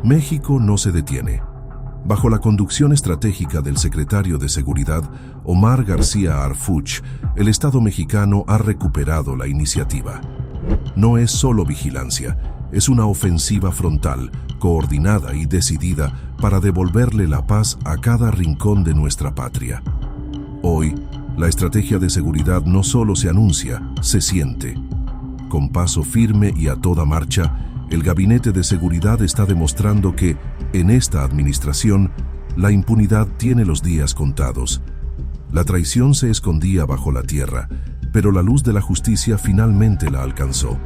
México no se detiene. Bajo la conducción estratégica del secretario de Seguridad, Omar García Harfuch, el Estado mexicano ha recuperado la iniciativa. No es solo vigilancia, es una ofensiva frontal, coordinada y decidida para devolverle la paz a cada rincón de nuestra patria. Hoy, la estrategia de seguridad no solo se anuncia, se siente. Con paso firme y a toda marcha, el Gabinete de Seguridad está demostrando que, en esta administración, la impunidad tiene los días contados. La traición se escondía bajo la tierra, pero la luz de la justicia finalmente la alcanzó.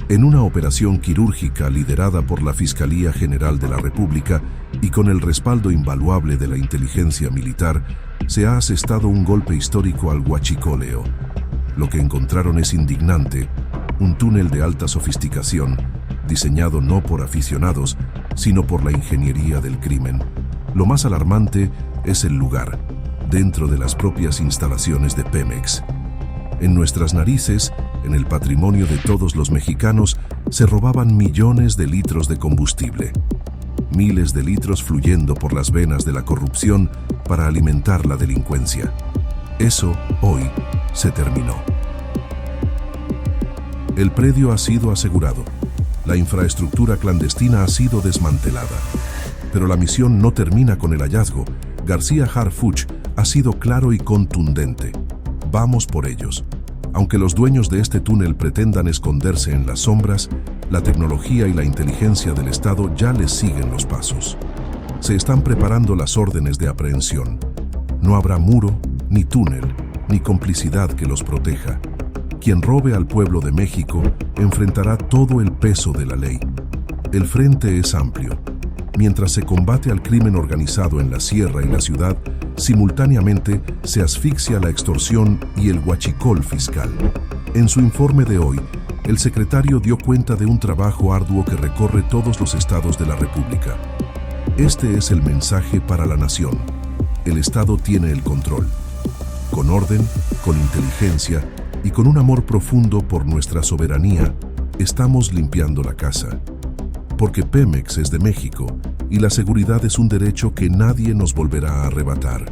En una operación quirúrgica liderada por la Fiscalía General de la República y con el respaldo invaluable de la inteligencia militar, se ha asestado un golpe histórico al huachicoleo. Lo que encontraron es indignante: un túnel de alta sofisticación, diseñado no por aficionados, sino por la ingeniería del crimen. Lo más alarmante es el lugar, dentro de las propias instalaciones de Pemex. En nuestras narices, en el patrimonio de todos los mexicanos, se robaban millones de litros de combustible. Miles de litros fluyendo por las venas de la corrupción para alimentar la delincuencia. Eso, hoy, se terminó. El predio ha sido asegurado. La infraestructura clandestina ha sido desmantelada. Pero la misión no termina con el hallazgo. García Harfuch ha sido claro y contundente. Vamos por ellos. Aunque los dueños de este túnel pretendan esconderse en las sombras, la tecnología y la inteligencia del Estado ya les siguen los pasos. Se están preparando las órdenes de aprehensión. No habrá muro, ni túnel, ni complicidad que los proteja. Quien robe al pueblo de México enfrentará todo el peso de la ley. El frente es amplio. Mientras se combate al crimen organizado en la sierra y la ciudad, simultáneamente se asfixia la extorsión y el huachicol fiscal. En su informe de hoy, el secretario dio cuenta de un trabajo arduo que recorre todos los estados de la República. Este es el mensaje para la nación. El Estado tiene el control. Con orden, con inteligencia y con un amor profundo por nuestra soberanía, estamos limpiando la casa. Porque Pemex es de México y la seguridad es un derecho que nadie nos volverá a arrebatar.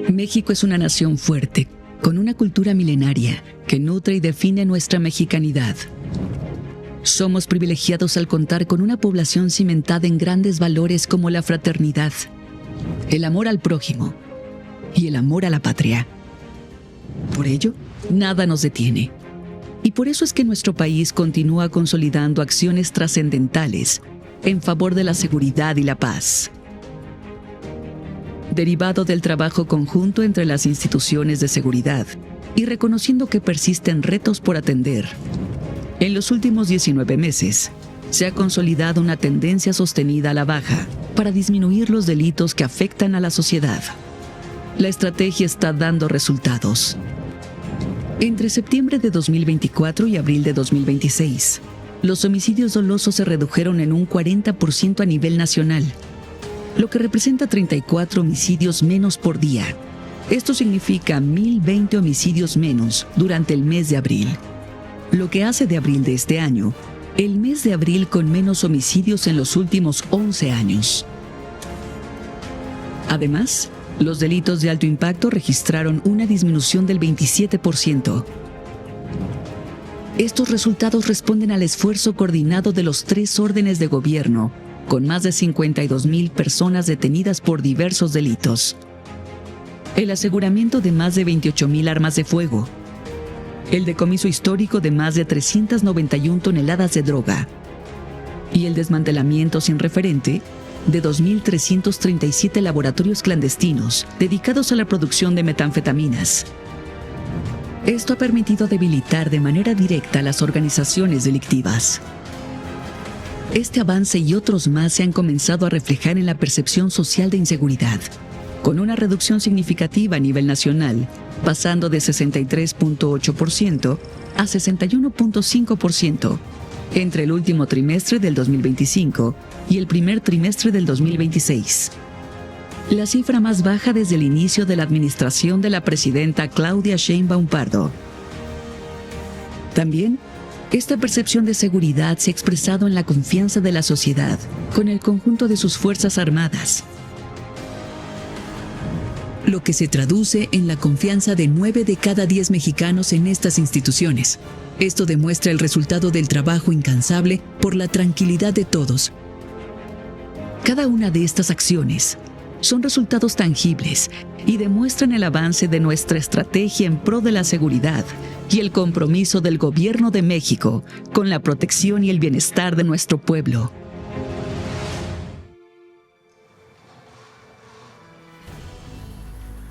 México es una nación fuerte, con una cultura milenaria que nutre y define nuestra mexicanidad. Somos privilegiados al contar con una población cimentada en grandes valores como la fraternidad, el amor al prójimo y el amor a la patria. Por ello, nada nos detiene. Y por eso es que nuestro país continúa consolidando acciones trascendentales en favor de la seguridad y la paz. Derivado del trabajo conjunto entre las instituciones de seguridad y reconociendo que persisten retos por atender, en los últimos 19 meses se ha consolidado una tendencia sostenida a la baja para disminuir los delitos que afectan a la sociedad. La estrategia está dando resultados. Entre septiembre de 2024 y abril de 2026, los homicidios dolosos se redujeron en un 40% a nivel nacional, lo que representa 34 homicidios menos por día. Esto significa 1,020 homicidios menos durante el mes de abril, lo que hace de abril de este año el mes de abril con menos homicidios en los últimos 11 años. Además, los delitos de alto impacto registraron una disminución del 27%. Estos resultados responden al esfuerzo coordinado de los 3 órdenes de gobierno, con más de 52,000 personas detenidas por diversos delitos. El aseguramiento de más de 28,000 armas de fuego. El decomiso histórico de más de 391 toneladas de droga. Y el desmantelamiento sin referente de 2,337 laboratorios clandestinos dedicados a la producción de metanfetaminas. Esto ha permitido debilitar de manera directa a las organizaciones delictivas. Este avance y otros más se han comenzado a reflejar en la percepción social de inseguridad, con una reducción significativa a nivel nacional, pasando de 63.8% a 61.5% entre el último trimestre del 2025 y el primer trimestre del 2026. la cifra más baja desde el inicio de la administración de la presidenta Claudia Sheinbaum Pardo. También, esta percepción de seguridad se ha expresado en la confianza de la sociedad con el conjunto de sus Fuerzas Armadas, lo que se traduce en la confianza de 9 de cada 10 mexicanos en estas instituciones. Esto demuestra el resultado del trabajo incansable por la tranquilidad de todos. Cada una de estas acciones son resultados tangibles y demuestran el avance de nuestra estrategia en pro de la seguridad y el compromiso del Gobierno de México con la protección y el bienestar de nuestro pueblo.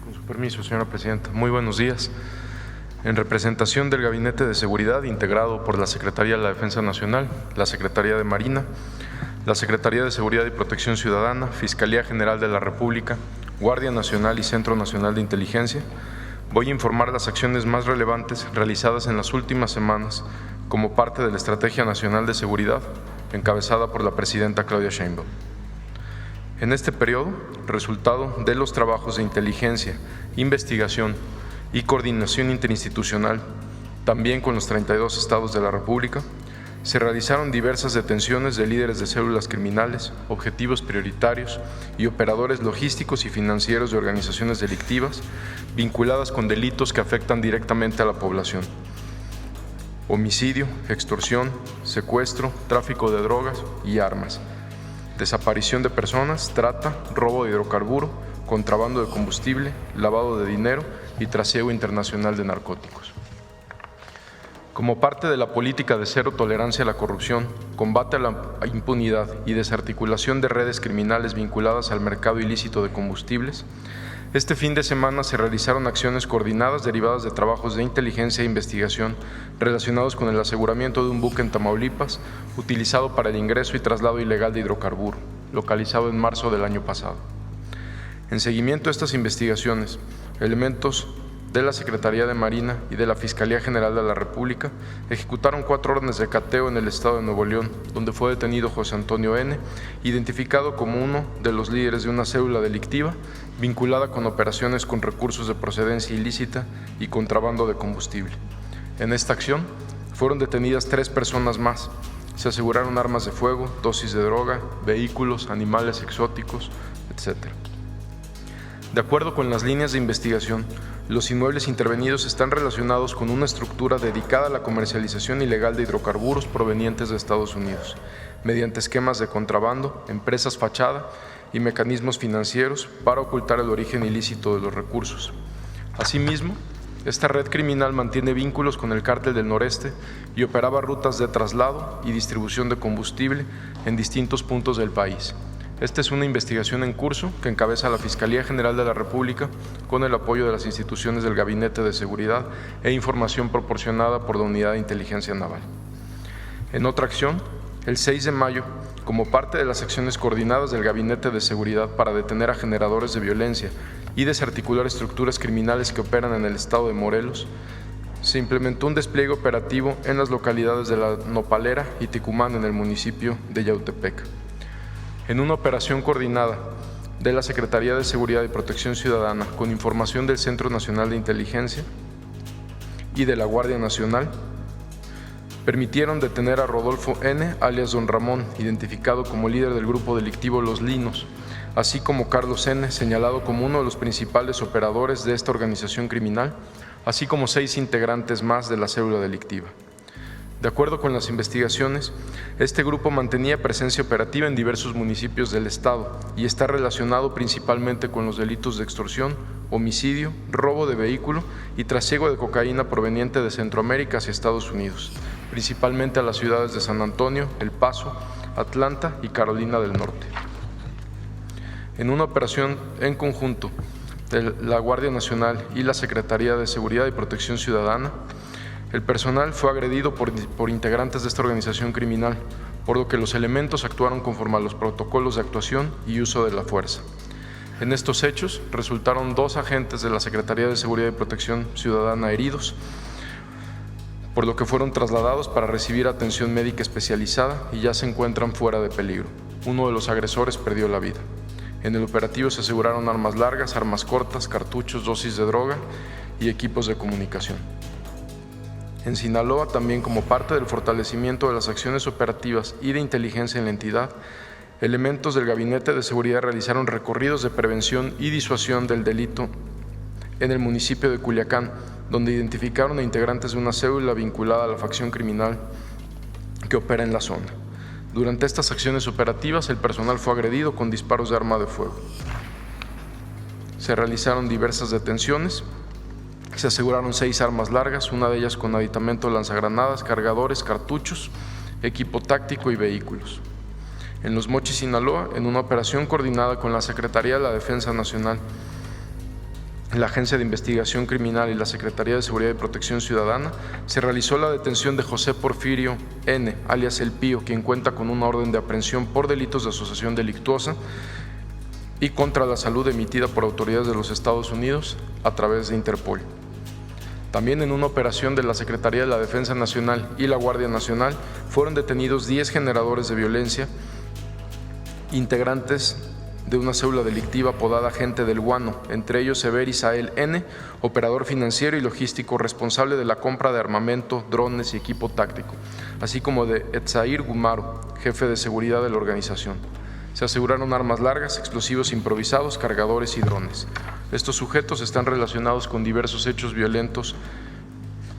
Con su permiso, señora presidenta. Muy buenos días. En representación del Gabinete de Seguridad, integrado por la Secretaría de la Defensa Nacional, la Secretaría de Marina, la Secretaría de Seguridad y Protección Ciudadana, Fiscalía General de la República, Guardia Nacional y Centro Nacional de Inteligencia, voy a informar las acciones más relevantes realizadas en las últimas semanas como parte de la Estrategia Nacional de Seguridad, encabezada por la presidenta Claudia Sheinbaum. En este periodo, resultado de los trabajos de inteligencia, investigación y coordinación interinstitucional, también con los 32 estados de la República, se realizaron diversas detenciones de líderes de células criminales, objetivos prioritarios y operadores logísticos y financieros de organizaciones delictivas vinculadas con delitos que afectan directamente a la población: homicidio, extorsión, secuestro, tráfico de drogas y armas, desaparición de personas, trata, robo de hidrocarburo, contrabando de combustible, lavado de dinero y trasiego internacional de narcóticos. Como parte de la política de cero tolerancia a la corrupción, combate a la impunidad y desarticulación de redes criminales vinculadas al mercado ilícito de combustibles, este fin de semana se realizaron acciones coordinadas derivadas de trabajos de inteligencia e investigación relacionados con el aseguramiento de un buque en Tamaulipas utilizado para el ingreso y traslado ilegal de hidrocarburo, localizado en marzo del año pasado. En seguimiento a estas investigaciones, elementos de la Secretaría de Marina y de la Fiscalía General de la República ejecutaron 4 órdenes de cateo en el estado de Nuevo León, donde fue detenido José Antonio N., identificado como uno de los líderes de una célula delictiva vinculada con operaciones con recursos de procedencia ilícita y contrabando de combustible. En esta acción fueron detenidas 3 personas más. Se aseguraron armas de fuego, dosis de droga, vehículos, animales exóticos, etc. De acuerdo con las líneas de investigación, los inmuebles intervenidos están relacionados con una estructura dedicada a la comercialización ilegal de hidrocarburos provenientes de Estados Unidos, mediante esquemas de contrabando, empresas fachada y mecanismos financieros para ocultar el origen ilícito de los recursos. Asimismo, esta red criminal mantiene vínculos con el Cártel del Noreste y operaba rutas de traslado y distribución de combustible en distintos puntos del país. Esta es una investigación en curso que encabeza la Fiscalía General de la República con el apoyo de las instituciones del Gabinete de Seguridad e información proporcionada por la Unidad de Inteligencia Naval. En otra acción, el 6 de mayo, como parte de las acciones coordinadas del Gabinete de Seguridad para detener a generadores de violencia y desarticular estructuras criminales que operan en el estado de Morelos, se implementó un despliegue operativo en las localidades de La Nopalera y Ticumán en el municipio de Yautepec. En una operación coordinada de la Secretaría de Seguridad y Protección Ciudadana con información del Centro Nacional de Inteligencia y de la Guardia Nacional, permitieron detener a Rodolfo N., alias Don Ramón, identificado como líder del grupo delictivo Los Linos, así como Carlos N., señalado como uno de los principales operadores de esta organización criminal, así como 6 integrantes más de la célula delictiva. De acuerdo con las investigaciones, este grupo mantenía presencia operativa en diversos municipios del estado y está relacionado principalmente con los delitos de extorsión, homicidio, robo de vehículo y trasiego de cocaína proveniente de Centroamérica hacia Estados Unidos, principalmente a las ciudades de San Antonio, El Paso, Atlanta y Carolina del Norte. En una operación en conjunto de la Guardia Nacional y la Secretaría de Seguridad y Protección Ciudadana, el personal fue agredido por integrantes de esta organización criminal, por lo que los elementos actuaron conforme a los protocolos de actuación y uso de la fuerza. En estos hechos resultaron 2 agentes de la Secretaría de Seguridad y Protección Ciudadana heridos, por lo que fueron trasladados para recibir atención médica especializada y ya se encuentran fuera de peligro. Uno de los agresores perdió la vida. En el operativo se aseguraron armas largas, armas cortas, cartuchos, dosis de droga y equipos de comunicación. En Sinaloa, también como parte del fortalecimiento de las acciones operativas y de inteligencia en la entidad, elementos del Gabinete de Seguridad realizaron recorridos de prevención y disuasión del delito en el municipio de Culiacán, donde identificaron a integrantes de una célula vinculada a la facción criminal que opera en la zona. Durante estas acciones operativas, el personal fue agredido con disparos de arma de fuego. Se realizaron diversas detenciones. Se aseguraron 6 armas largas, una de ellas con aditamento lanzagranadas, cargadores, cartuchos, equipo táctico y vehículos. En Los Mochis, Sinaloa, en una operación coordinada con la Secretaría de la Defensa Nacional, la Agencia de Investigación Criminal y la Secretaría de Seguridad y Protección Ciudadana, se realizó la detención de José Porfirio N., alias El Pío, quien cuenta con una orden de aprehensión por delitos de asociación delictuosa y contra la salud emitida por autoridades de los Estados Unidos a través de Interpol. También en una operación de la Secretaría de la Defensa Nacional y la Guardia Nacional fueron detenidos 10 generadores de violencia, integrantes de una célula delictiva apodada Gente del Guano, entre ellos Sever Isael N., operador financiero y logístico responsable de la compra de armamento, drones y equipo táctico, así como de Etzair Gumaro, jefe de seguridad de la organización. Se aseguraron armas largas, explosivos improvisados, cargadores y drones. Estos sujetos están relacionados con diversos hechos violentos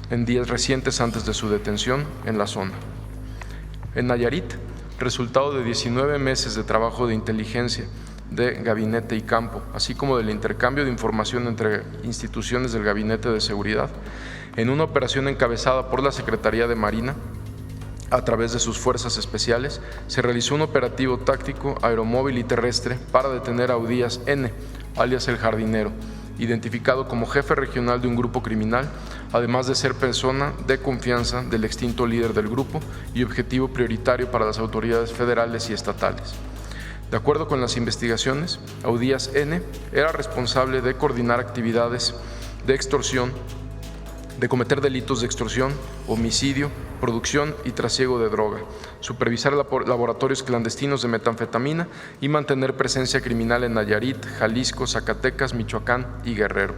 en días recientes antes de su detención en la zona. En Nayarit, resultado de 19 meses de trabajo de inteligencia de gabinete y campo, así como del intercambio de información entre instituciones del Gabinete de Seguridad, en una operación encabezada por la Secretaría de Marina, a través de sus fuerzas especiales, se realizó un operativo táctico aeromóvil y terrestre para detener a Udías N., alias El Jardinero, identificado como jefe regional de un grupo criminal, además de ser persona de confianza del extinto líder del grupo y objetivo prioritario para las autoridades federales y estatales. De acuerdo con las investigaciones, Udías N. era responsable de coordinar actividades de extorsión, de cometer delitos de extorsión, homicidio, producción y trasiego de droga, supervisar laboratorios clandestinos de metanfetamina y mantener presencia criminal en Nayarit, Jalisco, Zacatecas, Michoacán y Guerrero.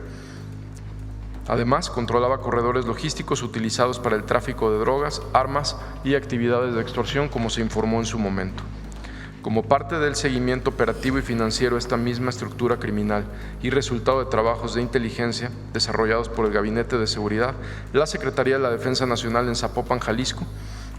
Además, controlaba corredores logísticos utilizados para el tráfico de drogas, armas y actividades de extorsión, como se informó en su momento. Como parte del seguimiento operativo y financiero de esta misma estructura criminal y resultado de trabajos de inteligencia desarrollados por el Gabinete de Seguridad, la Secretaría de la Defensa Nacional en Zapopan, Jalisco,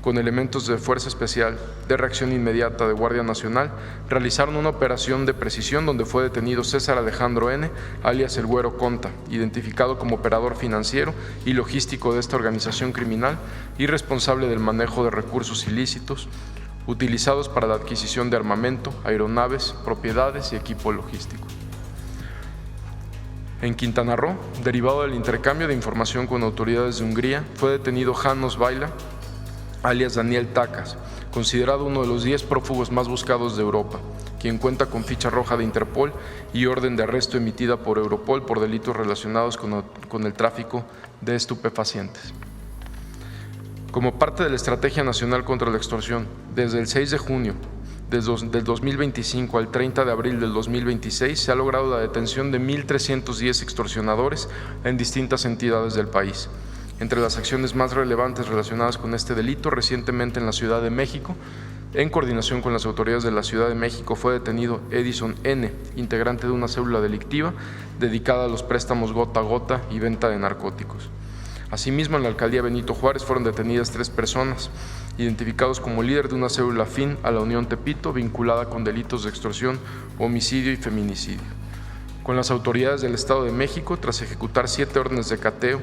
con elementos de Fuerza Especial de Reacción Inmediata de Guardia Nacional, realizaron una operación de precisión donde fue detenido César Alejandro N., alias El Güero Conta, identificado como operador financiero y logístico de esta organización criminal y responsable del manejo de recursos ilícitos utilizados para la adquisición de armamento, aeronaves, propiedades y equipo logístico. En Quintana Roo, derivado del intercambio de información con autoridades de Hungría, fue detenido János Baila, alias Daniel Tacas, considerado uno de los 10 prófugos más buscados de Europa, quien cuenta con ficha roja de Interpol y orden de arresto emitida por Europol por delitos relacionados con el tráfico de estupefacientes. Como parte de la Estrategia Nacional contra la Extorsión, desde el 6 de junio del 2025 al 30 de abril del 2026 se ha logrado la detención de 1.310 extorsionadores en distintas entidades del país. Entre las acciones más relevantes relacionadas con este delito, recientemente en la Ciudad de México, en coordinación con las autoridades de la Ciudad de México, fue detenido Edison N., integrante de una célula delictiva dedicada a los préstamos gota a gota y venta de narcóticos. Asimismo, en la alcaldía Benito Juárez fueron detenidas 3 personas, identificados como líder de una célula afín a la Unión Tepito, vinculada con delitos de extorsión, homicidio y feminicidio. Con las autoridades del Estado de México, tras ejecutar 7 órdenes de cateo,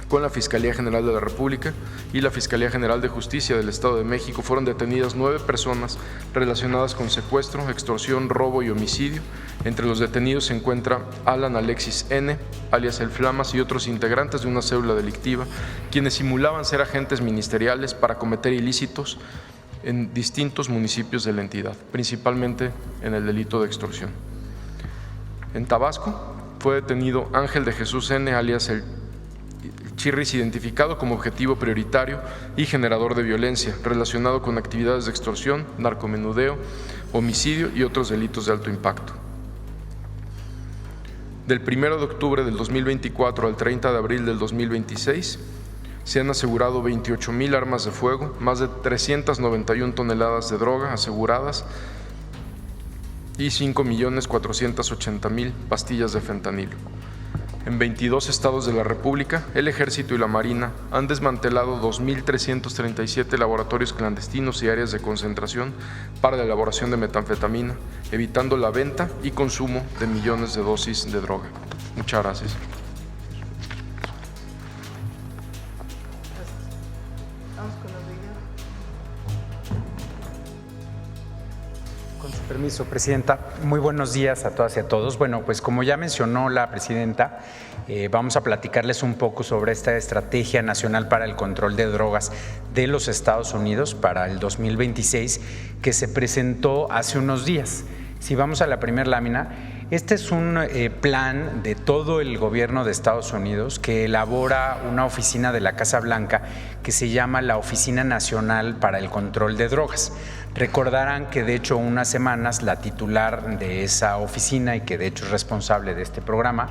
con la Fiscalía General de la República y la Fiscalía General de Justicia del Estado de México, fueron detenidas 9 personas relacionadas con secuestro, extorsión, robo y homicidio. Entre los detenidos se encuentra Alan Alexis N., alias El Flamas, y otros integrantes de una célula delictiva, quienes simulaban ser agentes ministeriales para cometer ilícitos en distintos municipios de la entidad, principalmente en el delito de extorsión. En Tabasco fue detenido Ángel de Jesús N., alias El Chirris, identificado como objetivo prioritario y generador de violencia relacionado con actividades de extorsión, narcomenudeo, homicidio y otros delitos de alto impacto. Del 1 de octubre del 2024 al 30 de abril del 2026, se han asegurado 28,000 armas de fuego, más de 391 toneladas de droga aseguradas y 5,480,000 pastillas de fentanilo. En 22 estados de la República, el Ejército y la Marina han desmantelado 2,337 laboratorios clandestinos y áreas de concentración para la elaboración de metanfetamina, evitando la venta y consumo de millones de dosis de droga. Muchas gracias. Con su permiso, Presidenta. Muy buenos días a todas y a todos. Bueno, pues como ya mencionó la Presidenta, vamos a platicarles un poco sobre esta Estrategia Nacional para el Control de Drogas de los Estados Unidos para el 2026 que se presentó hace unos días. Si vamos a la primera lámina, este es un plan de todo el gobierno de Estados Unidos que elabora una oficina de la Casa Blanca que se llama la Oficina Nacional para el Control de Drogas. Recordarán que de hecho unas semanas la titular de esa oficina y que de hecho es responsable de este programa,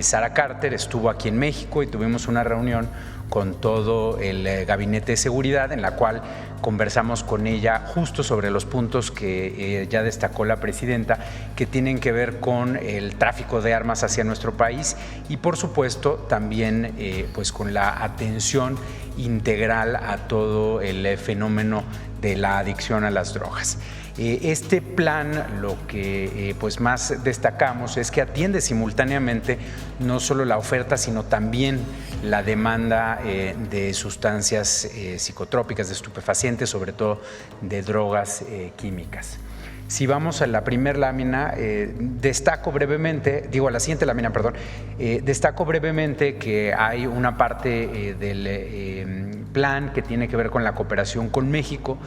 Sara Carter, estuvo aquí en México y tuvimos una reunión con todo el Gabinete de Seguridad en la cual conversamos con ella justo sobre los puntos que ya destacó la Presidenta, que tienen que ver con el tráfico de armas hacia nuestro país y por supuesto también pues con la atención integral a todo el fenómeno de la adicción a las drogas. Este plan, lo que pues más destacamos es que atiende simultáneamente no solo la oferta, sino también la demanda de sustancias psicotrópicas, de estupefacientes, sobre todo de drogas químicas. Si vamos a la primera lámina, destaco brevemente que hay una parte del plan que tiene que ver con la cooperación con México,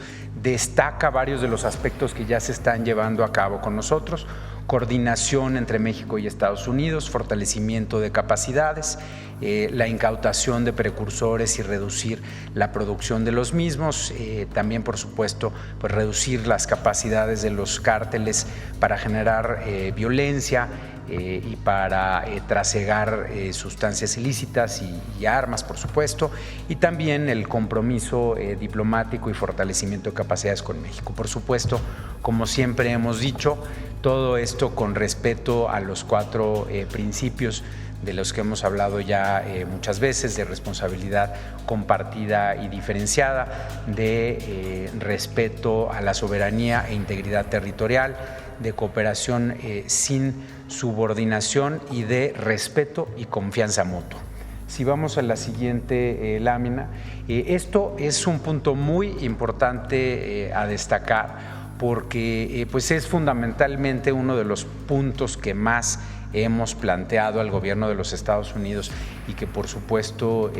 destaca varios de los aspectos que ya se están llevando a cabo con nosotros: coordinación entre México y Estados Unidos, fortalecimiento de capacidades, la incautación de precursores y reducir la producción de los mismos, también por supuesto pues reducir las capacidades de los cárteles para generar violencia y para trasegar sustancias ilícitas y armas, por supuesto, y también el compromiso diplomático y fortalecimiento de capacidades con México. Por supuesto, como siempre hemos dicho, todo esto con respeto a los 4 principios de los que hemos hablado ya muchas veces: de responsabilidad compartida y diferenciada, de respeto a la soberanía e integridad territorial, de cooperación sin subordinación y de respeto y confianza mutua. Si vamos a la siguiente lámina, esto es un punto muy importante a destacar porque pues es fundamentalmente uno de los puntos que más hemos planteado al gobierno de los Estados Unidos y que por supuesto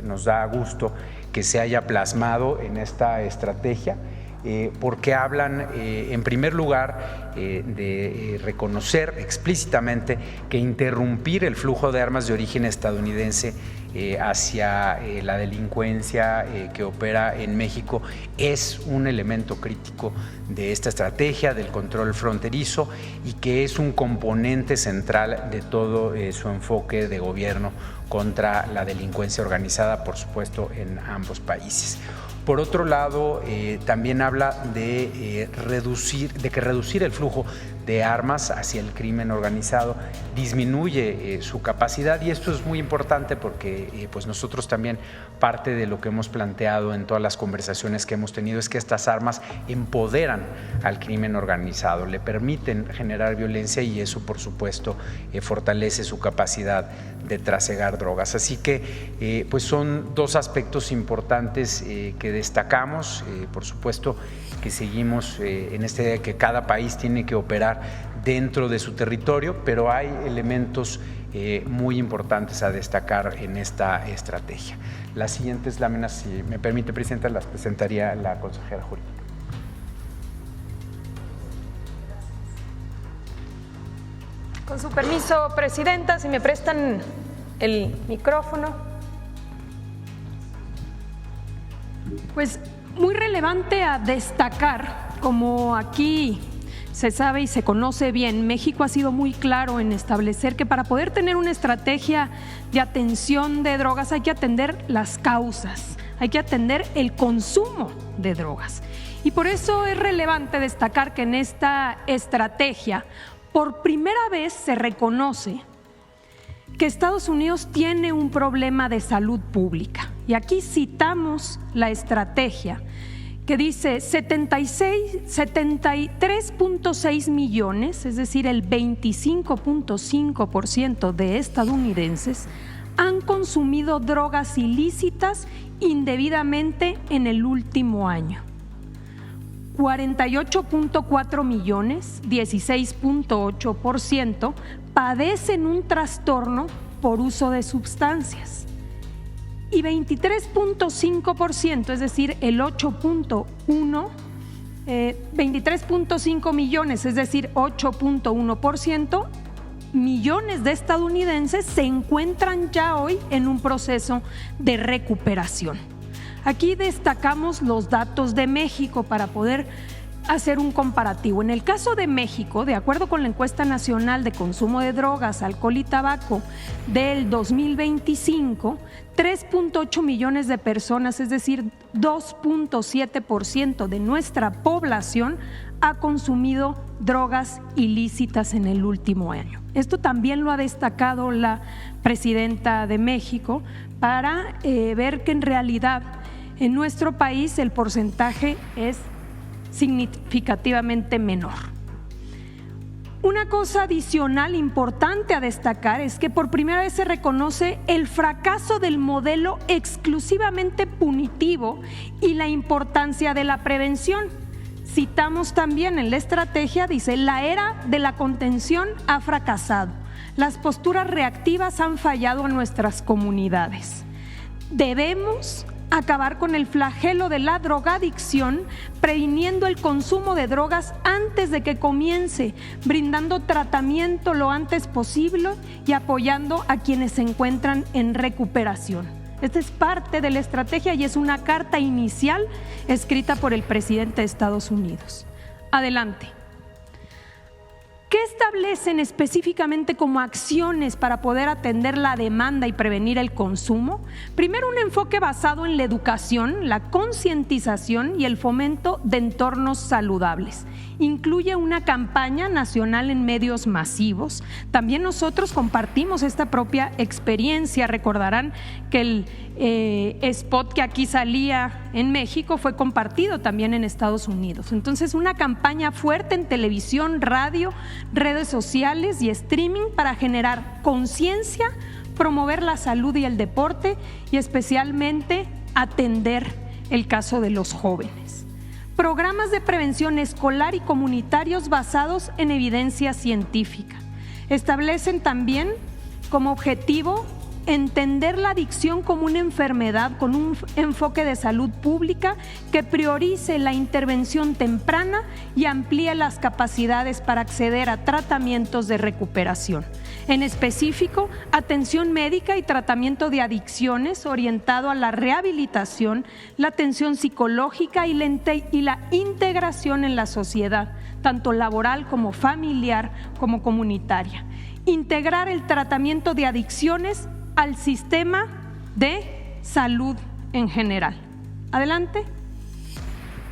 nos da gusto que se haya plasmado en esta estrategia, porque hablan en primer lugar de reconocer explícitamente que interrumpir el flujo de armas de origen estadounidense hacia la delincuencia que opera en México es un elemento crítico de esta estrategia del control fronterizo y que es un componente central de todo su enfoque de gobierno contra la delincuencia organizada, por supuesto, en ambos países. Por otro lado, también habla de que reducir el flujo de armas hacia el crimen organizado disminuye su capacidad, y esto es muy importante porque pues nosotros también parte de lo que hemos planteado en todas las conversaciones que hemos tenido es que estas armas empoderan al crimen organizado, le permiten generar violencia y eso por supuesto fortalece su capacidad de trasegar drogas. Así que pues son 2 aspectos importantes que destacamos, por supuesto que seguimos en esta idea de que cada país tiene que operar dentro de su territorio, pero hay elementos muy importantes a destacar en esta estrategia. Las siguientes láminas, si me permite, Presidenta, las presentaría la consejera jurídica. Con su permiso, Presidenta, si me prestan el micrófono. Pues muy relevante a destacar como aquí se sabe y se conoce bien, México ha sido muy claro en establecer que para poder tener una estrategia de atención de drogas hay que atender las causas, hay que atender el consumo de drogas. Y por eso es relevante destacar que en esta estrategia, por primera vez se reconoce que Estados Unidos tiene un problema de salud pública. Y aquí citamos la estrategia que dice 73.6 millones, es decir, el 25.5% de estadounidenses han consumido drogas ilícitas indebidamente en el último año. 48.4 millones, 16.8%, padecen un trastorno por uso de sustancias. Y 23.5%, es decir, el 23.5 millones, es decir, 8.1%, millones de estadounidenses se encuentran ya hoy en un proceso de recuperación. Aquí destacamos los datos de México para poder hacer un comparativo. En el caso de México, de acuerdo con la encuesta nacional de consumo de drogas, alcohol y tabaco del 2025, 3.8 millones de personas, es decir, 2.7% de nuestra población ha consumido drogas ilícitas en el último año. Esto también lo ha destacado la presidenta de México para ver que en realidad en nuestro país el porcentaje es significativamente menor. Una cosa adicional importante a destacar es que por primera vez se reconoce el fracaso del modelo exclusivamente punitivo y la importancia de la prevención. Citamos también en la estrategia, dice, la era de la contención ha fracasado. Las posturas reactivas han fallado en nuestras comunidades. Debemos acabar con el flagelo de la drogadicción, previniendo el consumo de drogas antes de que comience, brindando tratamiento lo antes posible y apoyando a quienes se encuentran en recuperación. Esta es parte de la estrategia y es una carta inicial escrita por el presidente de Estados Unidos. Adelante. ¿Qué establecen específicamente como acciones para poder atender la demanda y prevenir el consumo? Primero, un enfoque basado en la educación, la concientización y el fomento de entornos saludables. Incluye una campaña nacional en medios masivos. También nosotros compartimos esta propia experiencia. Recordarán que el spot que aquí salía en México fue compartido también en Estados Unidos. Entonces, una campaña fuerte en televisión, radio, redes sociales y streaming para generar conciencia, promover la salud y el deporte y especialmente atender el caso de los jóvenes. Programas de prevención escolar y comunitarios basados en evidencia científica. Establecen también como objetivo entender la adicción como una enfermedad con un enfoque de salud pública que priorice la intervención temprana y amplíe las capacidades para acceder a tratamientos de recuperación. En específico, atención médica y tratamiento de adicciones orientado a la rehabilitación, la atención psicológica y la integración en la sociedad, tanto laboral como familiar como comunitaria. Integrar el tratamiento de adicciones al sistema de salud en general. Adelante.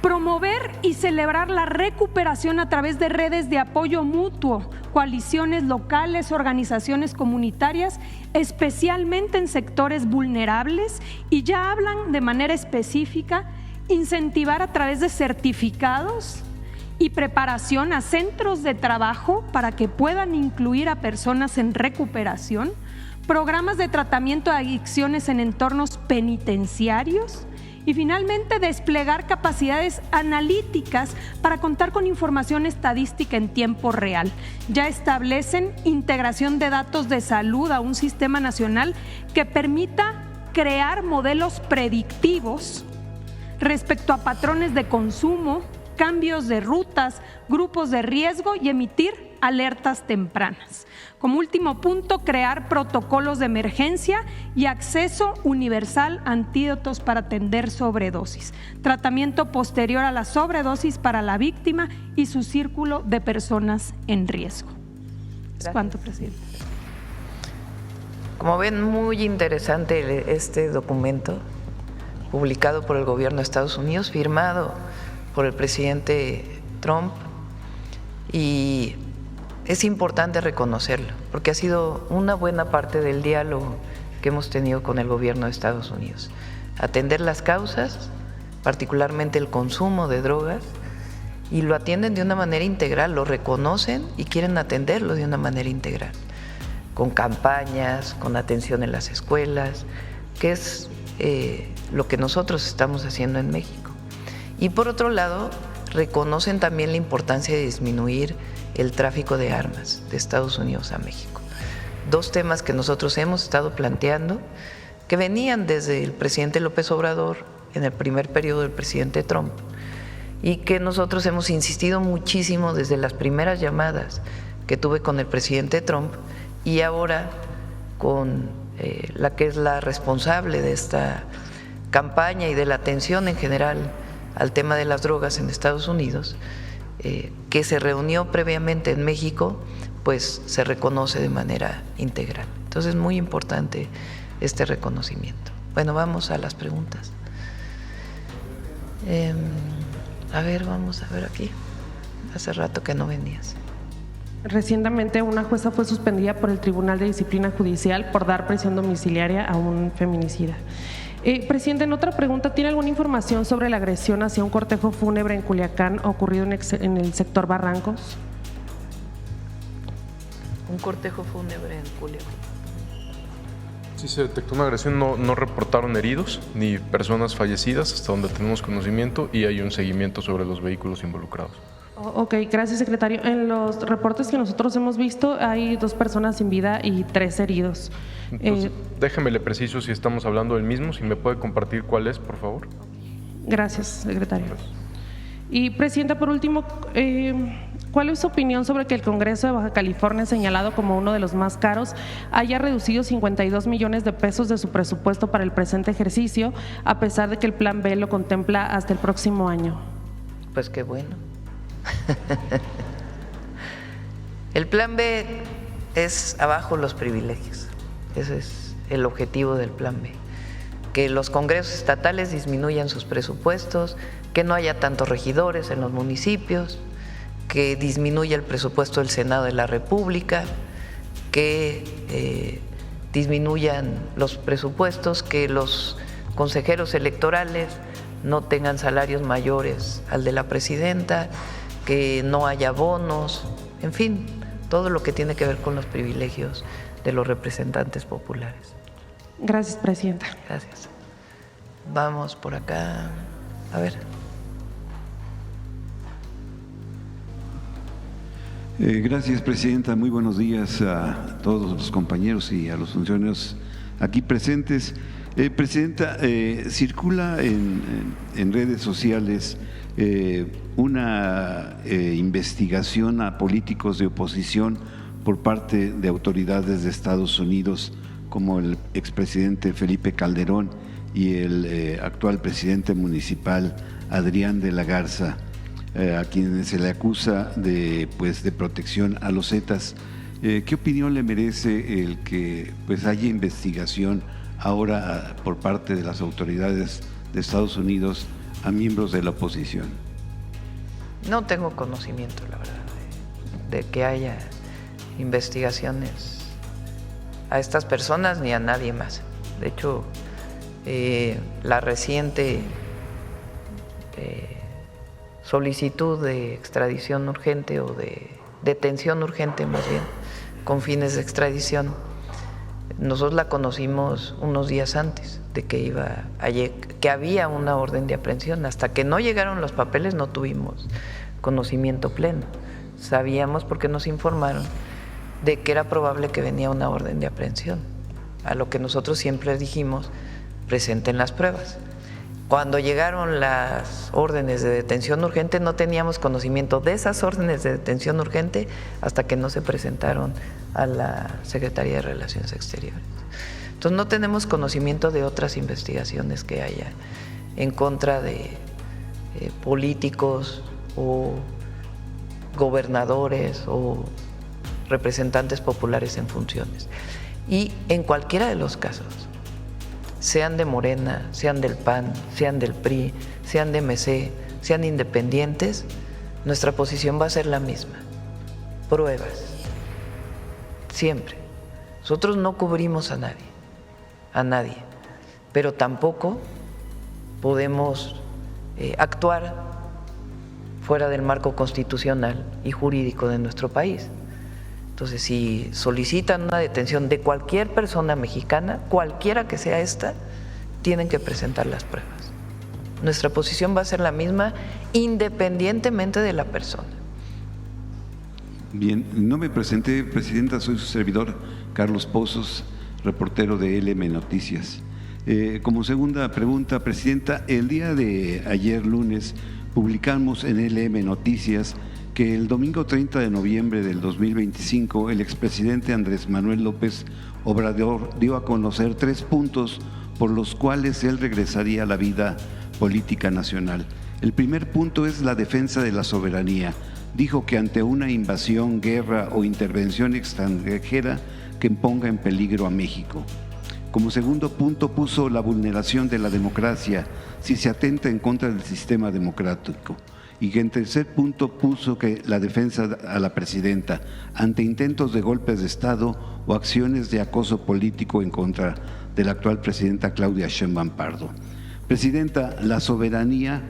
Promover y celebrar la recuperación a través de redes de apoyo mutuo, coaliciones locales, organizaciones comunitarias, especialmente en sectores vulnerables, y ya hablan de manera específica, incentivar a través de certificados y preparación a centros de trabajo para que puedan incluir a personas en recuperación, programas de tratamiento de adicciones en entornos penitenciarios y finalmente desplegar capacidades analíticas para contar con información estadística en tiempo real. Ya establecen integración de datos de salud a un sistema nacional que permita crear modelos predictivos respecto a patrones de consumo, cambios de rutas, grupos de riesgo y emitir alertas tempranas. Como último punto, crear protocolos de emergencia y acceso universal a antídotos para atender sobredosis, tratamiento posterior a la sobredosis para la víctima y su círculo de personas en riesgo. ¿Es cuánto, presidente? Como ven, muy interesante este documento publicado por el gobierno de Estados Unidos, firmado por el presidente Trump, y es importante reconocerlo, porque ha sido una buena parte del diálogo que hemos tenido con el gobierno de Estados Unidos. Atender las causas, particularmente el consumo de drogas, y lo atienden de una manera integral, lo reconocen y quieren atenderlo de una manera integral, con campañas, con atención en las escuelas, que es lo que nosotros estamos haciendo en México. Y por otro lado, reconocen también la importancia de disminuir el tráfico de armas de Estados Unidos a México. Dos temas que nosotros hemos estado planteando, que venían desde el presidente López Obrador en el primer periodo del presidente Trump, y que nosotros hemos insistido muchísimo desde las primeras llamadas que tuve con el presidente Trump y ahora con la que es la responsable de esta campaña y de la atención en general al tema de las drogas en Estados Unidos, que se reunió previamente en México, pues se reconoce de manera integral. Entonces es muy importante este reconocimiento. Bueno, vamos a las preguntas. Vamos a ver aquí. Hace rato que no venías. Recientemente una jueza fue suspendida por el Tribunal de Disciplina Judicial por dar prisión domiciliaria a un feminicida. Presidente, en otra pregunta, ¿tiene alguna información sobre la agresión hacia un cortejo fúnebre en Culiacán ocurrido en el sector Barrancos? Un cortejo fúnebre en Culiacán. Sí, se detectó una agresión, no reportaron heridos ni personas fallecidas hasta donde tenemos conocimiento, y hay un seguimiento sobre los vehículos involucrados. Ok, gracias, secretario. En los reportes que nosotros hemos visto hay 2 personas sin vida y 3 heridos. Entonces, déjeme le preciso si estamos hablando del mismo, si me puede compartir cuál es, por favor. Gracias, secretario. Gracias. Y, presidenta, por último, ¿cuál es su opinión sobre que el Congreso de Baja California, señalado como uno de los más caros, haya reducido 52 millones de pesos de su presupuesto para el presente ejercicio, a pesar de que el Plan B lo contempla hasta el próximo año? Pues qué bueno. El Plan B es abajo los privilegios. Ese es el objetivo del Plan B. Que los congresos estatales disminuyan sus presupuestos, que no haya tantos regidores en los municipios, que disminuya el presupuesto del Senado de la República, que disminuyan los presupuestos, que los consejeros electorales no tengan salarios mayores al de la presidenta, que no haya bonos, en fin, todo lo que tiene que ver con los privilegios de los representantes populares. Gracias, presidenta. Gracias. Vamos por acá. A ver. Gracias, presidenta. Muy buenos días a todos los compañeros y a los funcionarios aquí presentes. Presidenta, circula en redes sociales una investigación a políticos de oposición por parte de autoridades de Estados Unidos, como el expresidente Felipe Calderón y el actual presidente municipal Adrián de la Garza, a quienes se le acusa de protección a los Zetas. ¿Qué opinión le merece el que haya investigación ahora por parte de las autoridades de Estados Unidos a miembros de la oposición? No tengo conocimiento, la verdad, de que haya investigaciones a estas personas ni a nadie más. De hecho, la reciente solicitud de extradición urgente o de detención urgente, más bien, con fines de extradición, nosotros la conocimos unos días antes de que había una orden de aprehensión. Hasta que no llegaron los papeles no tuvimos conocimiento pleno. Sabíamos porque nos informaron de que era probable que venía una orden de aprehensión, a lo que nosotros siempre dijimos: presenten las pruebas. Cuando llegaron las órdenes de detención urgente, no teníamos conocimiento de esas órdenes de detención urgente hasta que no se presentaron a la Secretaría de Relaciones Exteriores. Entonces no tenemos conocimiento de otras investigaciones que haya en contra de políticos o gobernadores o representantes populares en funciones. Y en cualquiera de los casos, sean de Morena, sean del PAN, sean del PRI, sean de MC, sean independientes, nuestra posición va a ser la misma. Pruebas. Siempre. Nosotros no cubrimos a nadie, pero tampoco podemos actuar fuera del marco constitucional y jurídico de nuestro país. Entonces, si solicitan una detención de cualquier persona mexicana, cualquiera que sea esta, tienen que presentar las pruebas. Nuestra posición va a ser la misma independientemente de la persona. Bien, no me presenté, Presidenta, soy su servidor, Carlos Pozos, reportero de LM Noticias. Como segunda pregunta, Presidenta, el día de ayer lunes publicamos en LM Noticias que el domingo 30 de noviembre del 2025 el expresidente Andrés Manuel López Obrador dio a conocer 3 puntos por los cuales él regresaría a la vida política nacional. El primer punto es la defensa de la soberanía. Dijo que ante una invasión, guerra o intervención extranjera que ponga en peligro a México. Como segundo punto puso la vulneración de la democracia si se atenta en contra del sistema democrático. Y que en tercer punto puso que la defensa a la presidenta ante intentos de golpes de Estado o acciones de acoso político en contra de la actual presidenta Claudia Sheinbaum Pardo. Presidenta, la soberanía,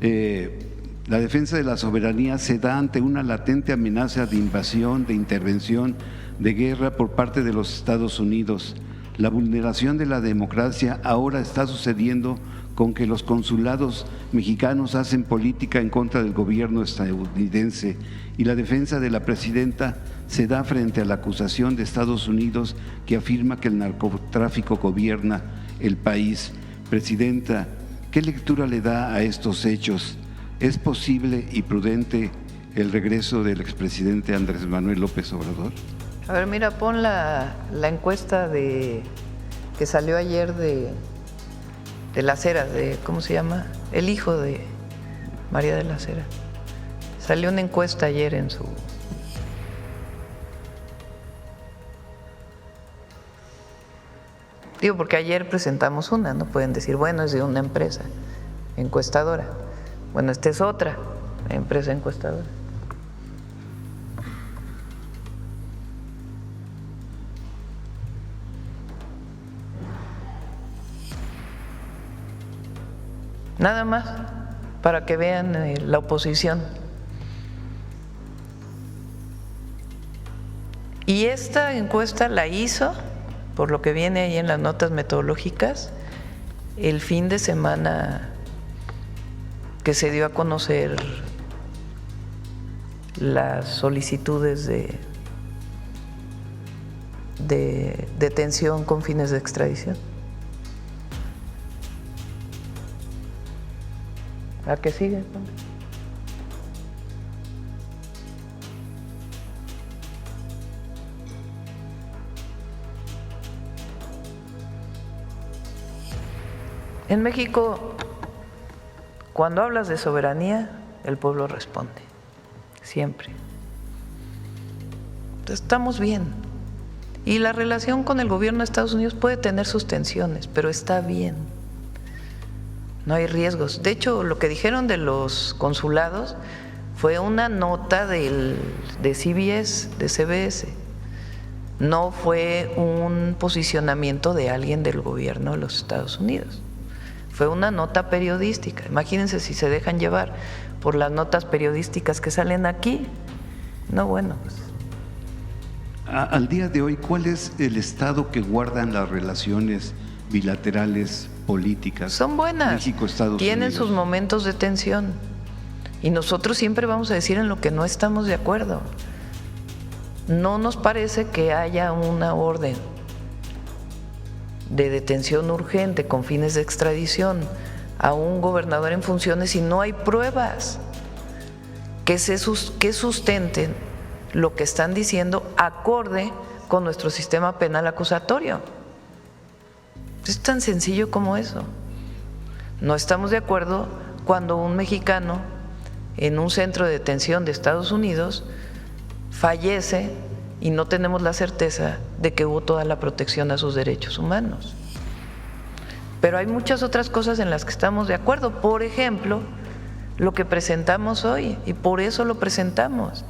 la defensa de la soberanía se da ante una latente amenaza de invasión, de intervención, de guerra por parte de los Estados Unidos. La vulneración de la democracia ahora está sucediendo con que los consulados mexicanos hacen política en contra del gobierno estadounidense y la defensa de la presidenta se da frente a la acusación de Estados Unidos que afirma que el narcotráfico gobierna el país. Presidenta, ¿qué lectura le da a estos hechos? ¿Es posible y prudente el regreso del expresidente Andrés Manuel López Obrador? A ver, mira, pon la encuesta que salió ayer de las Heras, ¿cómo se llama? El hijo de María de las Heras. Salió una encuesta ayer en su... Digo, porque ayer presentamos una, no pueden decir, bueno, es de una empresa encuestadora. Bueno, esta es otra empresa encuestadora. Nada más, para que vean la oposición. Y esta encuesta la hizo, por lo que viene ahí en las notas metodológicas, el fin de semana que se dio a conocer las solicitudes de detención con fines de extradición. ¿A qué sigue? En México, cuando hablas de soberanía, el pueblo responde, siempre. Entonces, estamos bien. Y la relación con el gobierno de Estados Unidos puede tener sus tensiones, pero está bien. No hay riesgos. De hecho, lo que dijeron de los consulados fue una nota de CBS, de CBS. No fue un posicionamiento de alguien del gobierno de los Estados Unidos. Fue una nota periodística. Imagínense si se dejan llevar por las notas periodísticas que salen aquí. No, bueno, pues. Al día de hoy, ¿cuál es el estado que guardan las relaciones bilaterales políticas? Son buenas, México-Estados tienen Unidos. sus momentos de tensión y nosotros siempre vamos a decir en lo que no estamos de acuerdo. No nos parece que haya una orden de detención urgente con fines de extradición a un gobernador en funciones si no hay pruebas que sustenten lo que están diciendo acorde con nuestro sistema penal acusatorio. Es tan sencillo como eso. No estamos de acuerdo cuando un mexicano en un centro de detención de Estados Unidos fallece y no tenemos la certeza de que hubo toda la protección a sus derechos humanos. Pero hay muchas otras cosas en las que estamos de acuerdo. Por ejemplo, lo que presentamos hoy, y por eso lo presentamos,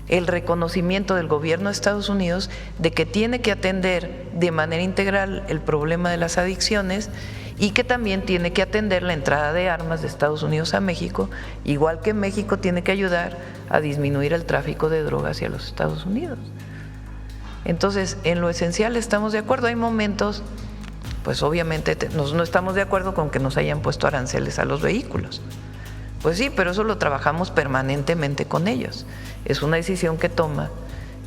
el reconocimiento del gobierno de Estados Unidos de que tiene que atender de manera integral el problema de las adicciones y que también tiene que atender la entrada de armas de Estados Unidos a México, igual que México tiene que ayudar a disminuir el tráfico de drogas hacia los Estados Unidos. Entonces, en lo esencial estamos de acuerdo. Hay momentos, pues obviamente no estamos de acuerdo con que nos hayan puesto aranceles a los vehículos. Pues sí, pero eso lo trabajamos permanentemente con ellos. Es una decisión que toma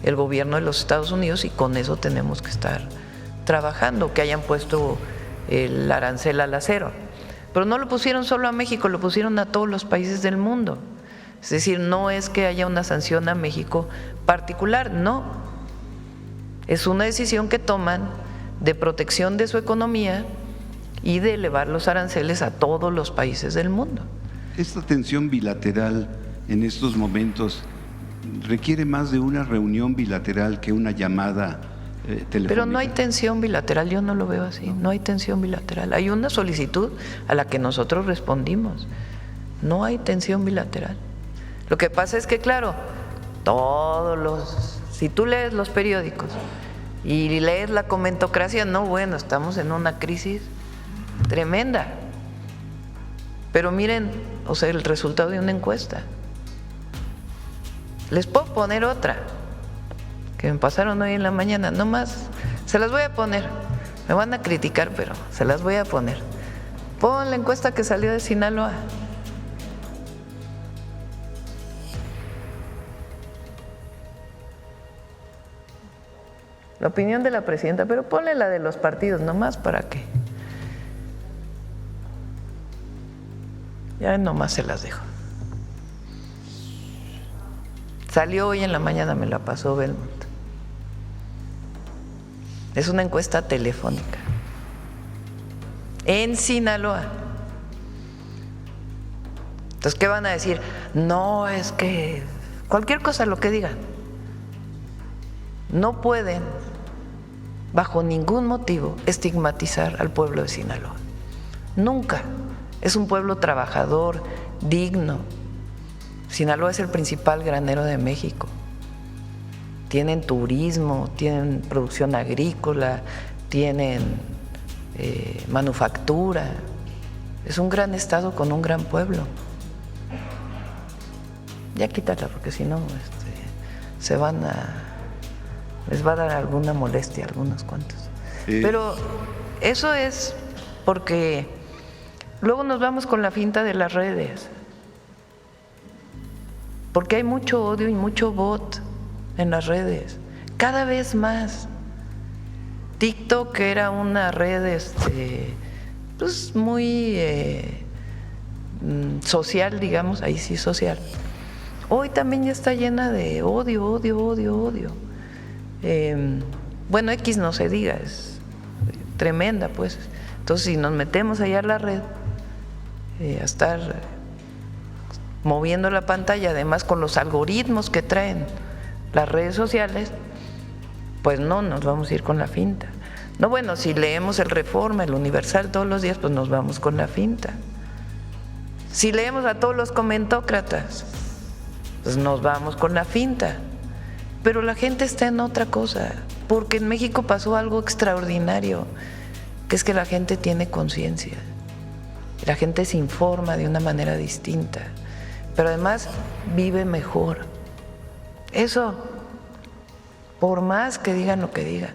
el gobierno de los Estados Unidos y con eso tenemos que estar trabajando, que hayan puesto el arancel al acero. Pero no lo pusieron solo a México, lo pusieron a todos los países del mundo. Es decir, no es que haya una sanción a México particular, no. Es una decisión que toman de protección de su economía y de elevar los aranceles a todos los países del mundo. Esta tensión bilateral en estos momentos requiere más de una reunión bilateral que una llamada telefónica. Pero no hay tensión bilateral, yo no lo veo así, no hay tensión bilateral. Hay una solicitud a la que nosotros respondimos, no hay tensión bilateral. Lo que pasa es que, claro, si tú lees los periódicos y lees la comentocracia, no, bueno, estamos en una crisis tremenda. Pero miren, o sea, el resultado de una encuesta. Les puedo poner otra, que me pasaron hoy en la mañana, no más, se las voy a poner, me van a criticar, pero se las voy a poner. Pon la encuesta que salió de Sinaloa. La opinión de la presidenta, pero ponle la de los partidos, nomás para que. Ya nomás se las dejo. Salió hoy en la mañana, me la pasó Belmont. Es una encuesta telefónica. En Sinaloa. Entonces, ¿qué van a decir? No, es que cualquier cosa, lo que digan. No pueden, bajo ningún motivo, estigmatizar al pueblo de Sinaloa. Nunca. Es un pueblo trabajador, digno. Sinaloa es el principal granero de México. Tienen turismo, tienen producción agrícola, tienen manufactura. Es un gran estado con un gran pueblo. Ya quítala, porque si no les va a dar alguna molestia a algunos cuantos. Pero eso es porque luego nos vamos con la finta de las redes, porque hay mucho odio y mucho bot en las redes, cada vez más. TikTok era una red pues muy social, digamos, ahí sí social. Hoy también ya está llena de odio. Bueno, X no se diga, es tremenda, pues. Entonces, si nos metemos allá a la red, a estar moviendo la pantalla, además con los algoritmos que traen las redes sociales, pues no nos vamos a ir con la finta. No, bueno, si leemos el Reforma, el Universal todos los días, pues nos vamos con la finta. Si leemos a todos los comentócratas, pues nos vamos con la finta. Pero la gente está en otra cosa, porque en México pasó algo extraordinario, que es que la gente tiene conciencia. La gente se informa de una manera distinta, pero además vive mejor. Eso, por más que digan lo que digan.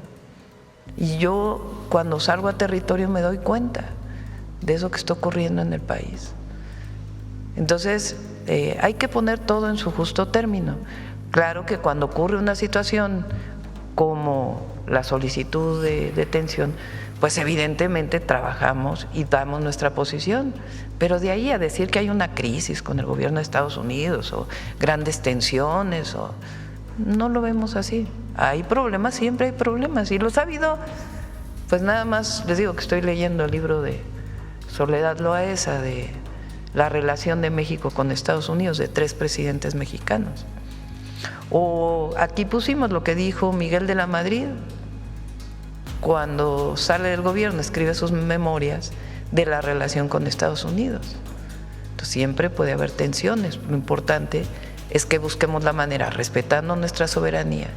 Y yo, cuando salgo a territorio, me doy cuenta de eso que está ocurriendo en el país. Entonces, hay que poner todo en su justo término. Claro que cuando ocurre una situación como la solicitud de detención, pues evidentemente trabajamos y damos nuestra posición, pero de ahí a decir que hay una crisis con el gobierno de Estados Unidos o grandes tensiones, no lo vemos así. Hay problemas, siempre hay problemas, y los ha habido. Pues nada más les digo que estoy leyendo el libro de Soledad Loaesa de la relación de México con Estados Unidos, de 3 presidentes mexicanos. O aquí pusimos lo que dijo Miguel de la Madrid cuando sale del gobierno, escribe sus memorias de la relación con Estados Unidos. Entonces siempre puede haber tensiones. Lo importante es que busquemos la manera, respetando nuestra soberanía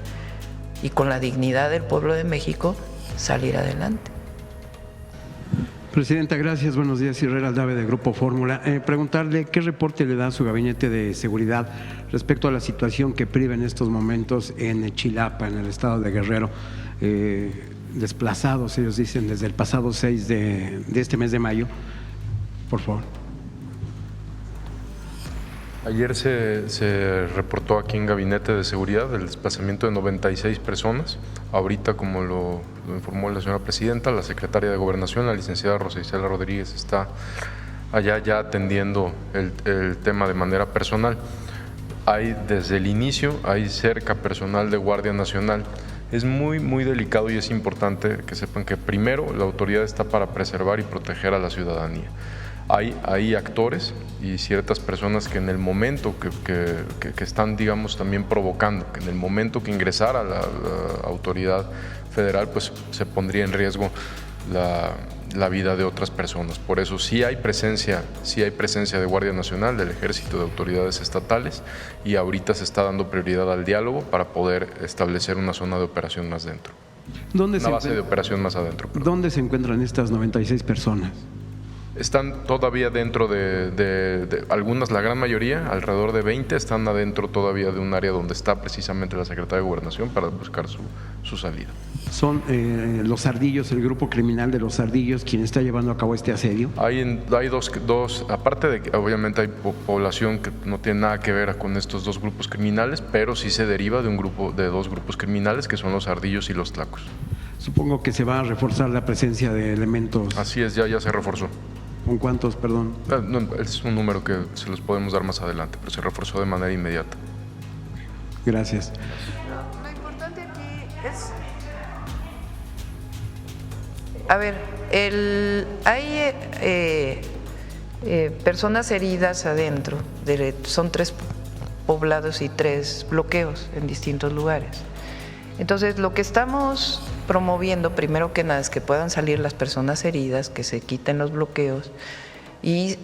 y con la dignidad del pueblo de México, salir adelante. Presidenta, gracias. Buenos días. Herrera Aldave, de Grupo Fórmula. Preguntarle qué reporte le da a su gabinete de seguridad respecto a la situación que priva en estos momentos en Chilapa, en el estado de Guerrero. Desplazados, ellos dicen, desde el pasado 6 de este mes de mayo. Por favor. Ayer se reportó aquí en Gabinete de Seguridad el desplazamiento de 96 personas. Ahorita, como lo informó la señora presidenta, la secretaria de Gobernación, la licenciada Rosa Isela Rodríguez, está allá ya atendiendo el tema de manera personal. Desde el inicio hay cerca personal de Guardia Nacional. Es muy delicado y es importante que sepan que primero la autoridad está para preservar y proteger a la ciudadanía. Hay actores y ciertas personas que en el momento que están, digamos, también provocando, que en el momento que ingresara la autoridad federal, pues se pondría en riesgo la vida de otras personas. Por eso sí hay presencia de Guardia Nacional, del Ejército, de autoridades estatales, y ahorita se está dando prioridad al diálogo para poder establecer una zona de operación más dentro. Una base de operación más adentro. Perdón. ¿Dónde se encuentran estas 96 personas? Están todavía dentro de algunas, la gran mayoría, alrededor de 20, están adentro todavía de un área donde está precisamente la Secretaría de Gobernación para buscar su salida. ¿Son los Ardillos, el grupo criminal de los Ardillos, quien está llevando a cabo este asedio? Hay dos, aparte de que obviamente hay población que no tiene nada que ver con estos 2 grupos criminales, pero sí se deriva de 2 grupos criminales que son los Ardillos y los Tlacos. Supongo que se va a reforzar la presencia de elementos. Así es, ya se reforzó. ¿Con cuántos, perdón? No, es un número que se los podemos dar más adelante, pero se reforzó de manera inmediata. Gracias. Lo importante aquí es, a ver, hay personas heridas adentro, son 3 poblados y 3 bloqueos en distintos lugares. Entonces, lo que estamos promoviendo, primero que nada, es que puedan salir las personas heridas, que se quiten los bloqueos y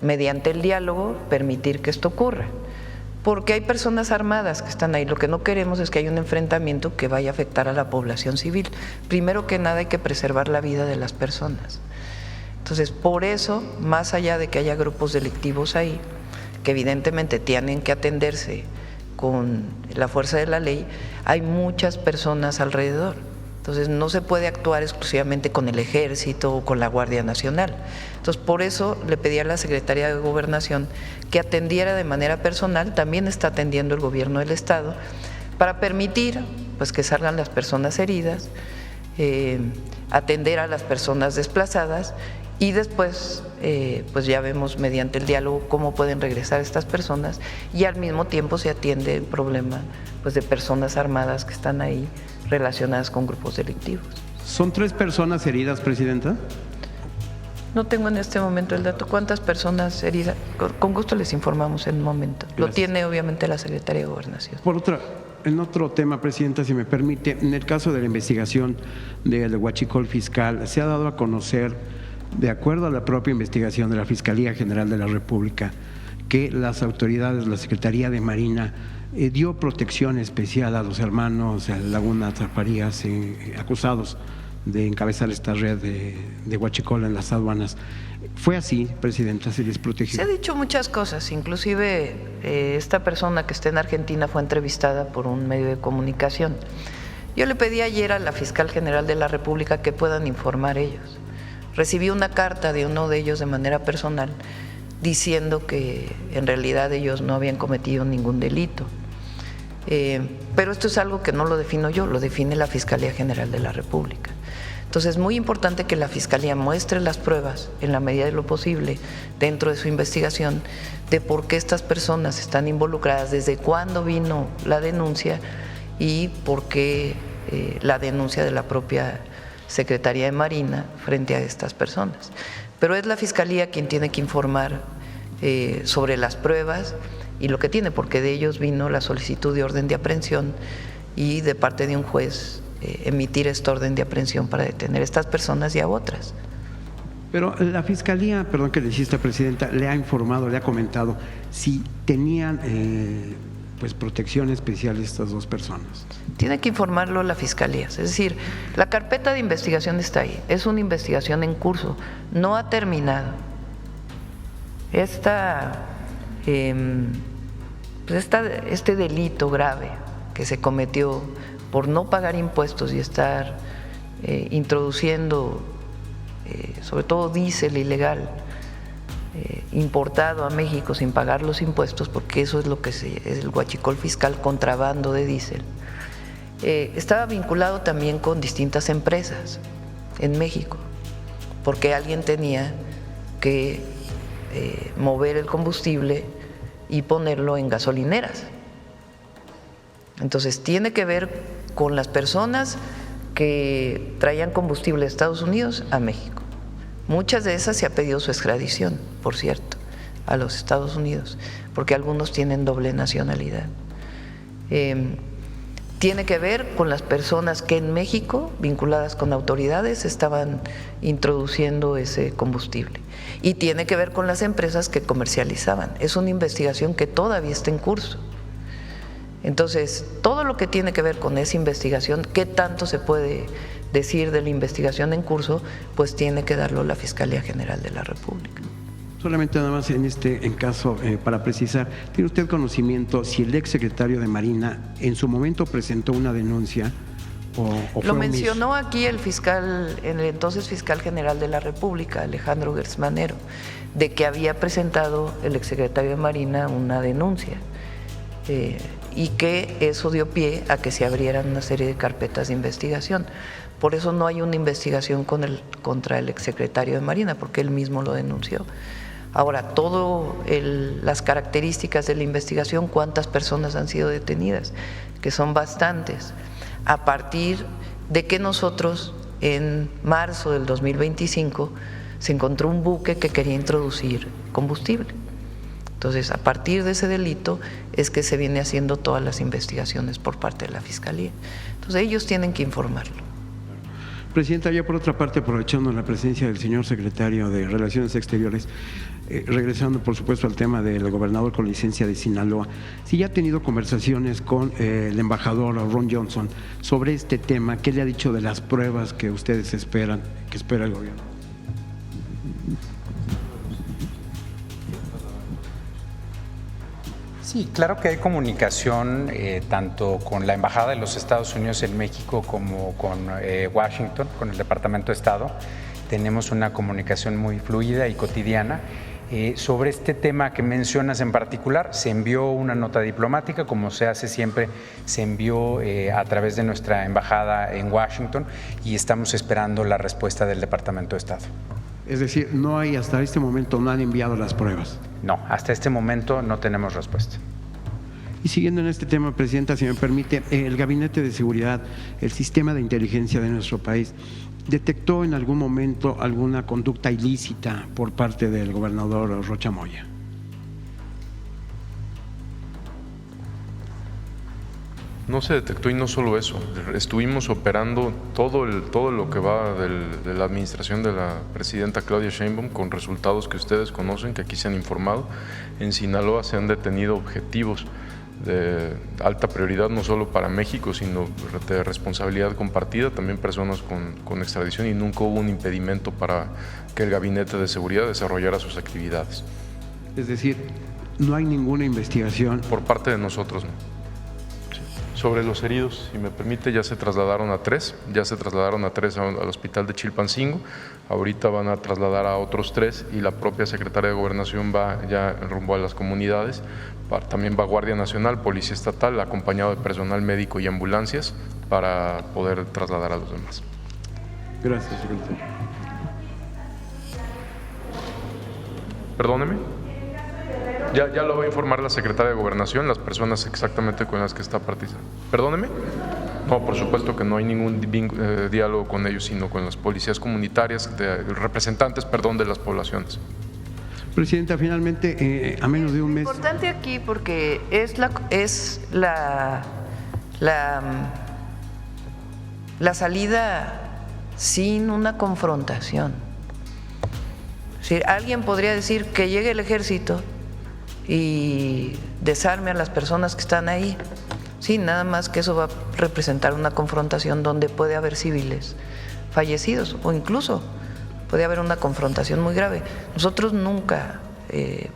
mediante el diálogo permitir que esto ocurra. Porque hay personas armadas que están ahí. Lo que no queremos es que haya un enfrentamiento que vaya a afectar a la población civil. Primero que nada hay que preservar la vida de las personas. Entonces, por eso, más allá de que haya grupos delictivos ahí, que evidentemente tienen que atenderse con la fuerza de la ley, hay muchas personas alrededor. Entonces no se puede actuar exclusivamente con el Ejército o con la Guardia Nacional. Entonces por eso le pedí a la Secretaría de Gobernación que atendiera de manera personal, también está atendiendo el Gobierno del Estado, para permitir pues que salgan las personas heridas, atender a las personas desplazadas y después pues ya vemos mediante el diálogo cómo pueden regresar estas personas y al mismo tiempo se atiende el problema pues de personas armadas que están ahí relacionadas con grupos delictivos. ¿Son 3 personas heridas, Presidenta? No tengo en este momento el dato. ¿Cuántas personas heridas? Con gusto les informamos en un momento. Gracias. Lo tiene obviamente la Secretaría de Gobernación. En otro tema, Presidenta, si me permite, en el caso de la investigación del huachicol fiscal, se ha dado a conocer, de acuerdo a la propia investigación de la Fiscalía General de la República, que las autoridades, la Secretaría de Marina, dio protección especial a los hermanos Laguna Zaparías, acusados de encabezar esta red de huachicol en las aduanas. ¿Fue así, Presidenta? ¿Se les protegió? Se ha dicho muchas cosas, inclusive esta persona que está en Argentina fue entrevistada por un medio de comunicación. Yo le pedí ayer a la Fiscal General de la República que puedan informar ellos. Recibí una carta de uno de ellos de manera personal diciendo que en realidad ellos no habían cometido ningún delito. Pero esto es algo que no lo defino yo, lo define la Fiscalía General de la República. Entonces es muy importante que la Fiscalía muestre las pruebas en la medida de lo posible dentro de su investigación de por qué estas personas están involucradas, desde cuándo vino la denuncia y por qué la denuncia de la propia Secretaría de Marina frente a estas personas. Pero es la Fiscalía quien tiene que informar sobre las pruebas y lo que tiene, porque de ellos vino la solicitud de orden de aprehensión y de parte de un juez emitir esta orden de aprehensión para detener a estas personas y a otras. Pero la Fiscalía, perdón que le insista, Presidenta, le ha informado, le ha comentado si tenían pues protección especial estas dos personas. Tiene que informarlo la Fiscalía, es decir, la carpeta de investigación está ahí, es una investigación en curso, no ha terminado. Este delito grave que se cometió por no pagar impuestos y estar introduciendo sobre todo diésel ilegal importado a México sin pagar los impuestos, porque eso es lo que es el huachicol fiscal, contrabando de diésel, estaba vinculado también con distintas empresas en México, porque alguien tenía que mover el combustible y ponerlo en gasolineras. Entonces tiene que ver con las personas que traían combustible de Estados Unidos a México. Muchas de esas se ha pedido su extradición, por cierto, a los Estados Unidos, porque algunos tienen doble nacionalidad. Tiene que ver con las personas que en México, vinculadas con autoridades, estaban introduciendo ese combustible. Y tiene que ver con las empresas que comercializaban. Es una investigación que todavía está en curso. Entonces, todo lo que tiene que ver con esa investigación, ¿qué tanto se puede decir de la investigación en curso? Pues tiene que darlo la Fiscalía General de la República. Solamente nada más en caso, para precisar, ¿tiene usted conocimiento si el exsecretario de Marina en su momento presentó una denuncia o lo mencionó aquí el entonces fiscal general de la República, Alejandro Gersmanero, de que había presentado el exsecretario de Marina una denuncia y que eso dio pie a que se abrieran una serie de carpetas de investigación. Por eso no hay una investigación contra el exsecretario de Marina, porque él mismo lo denunció. Ahora, las características de la investigación, cuántas personas han sido detenidas, que son bastantes, a partir de que nosotros en marzo del 2025 se encontró un buque que quería introducir combustible. Entonces, a partir de ese delito es que se viene haciendo todas las investigaciones por parte de la Fiscalía. Entonces, ellos tienen que informarlo. Presidenta, ya por otra parte, aprovechando la presencia del señor secretario de Relaciones Exteriores, regresando por supuesto al tema del gobernador con licencia de Sinaloa, si ya ha tenido conversaciones con el embajador Ron Johnson sobre este tema, ¿qué le ha dicho de las pruebas que ustedes esperan, que espera el gobierno? Sí, claro que hay comunicación tanto con la Embajada de los Estados Unidos en México como con Washington, con el Departamento de Estado. Tenemos una comunicación muy fluida y cotidiana. Sobre este tema que mencionas en particular, se envió una nota diplomática, como se hace siempre, se envió a través de nuestra embajada en Washington y estamos esperando la respuesta del Departamento de Estado. Es decir, hasta este momento no han enviado las pruebas. No, hasta este momento no tenemos respuesta. Y siguiendo en este tema, Presidenta, si me permite, el Gabinete de Seguridad, el sistema de inteligencia de nuestro país, ¿detectó en algún momento alguna conducta ilícita por parte del gobernador Rocha Moya? No se detectó y no solo eso, estuvimos operando todo lo que va de la administración de la presidenta Claudia Sheinbaum con resultados que ustedes conocen, que aquí se han informado. En Sinaloa se han detenido objetivos de alta prioridad, no solo para México, sino de responsabilidad compartida, también personas con extradición, y nunca hubo un impedimento para que el Gabinete de Seguridad desarrollara sus actividades. Es decir, no hay ninguna investigación. Por parte de nosotros, no. Sobre los heridos, si me permite, ya se trasladaron a 3, al hospital de Chilpancingo, ahorita van a trasladar a otros 3 y la propia Secretaría de Gobernación va ya rumbo a las comunidades, también va Guardia Nacional, Policía Estatal, acompañado de personal médico y ambulancias para poder trasladar a los demás. Gracias, secretario. Perdóneme. Ya lo va a informar la secretaria de Gobernación, las personas exactamente con las que está participando. Perdóneme. No, por supuesto que no hay ningún diálogo con ellos, sino con las policías comunitarias, representantes, de las poblaciones. Presidenta, finalmente, a menos de un mes. Es importante aquí porque es la salida sin una confrontación. Es decir, alguien podría decir que llegue el ejército y desarme a las personas que están ahí. Sí, nada más que eso va a representar una confrontación donde puede haber civiles fallecidos o incluso puede haber una confrontación muy grave. Nosotros nunca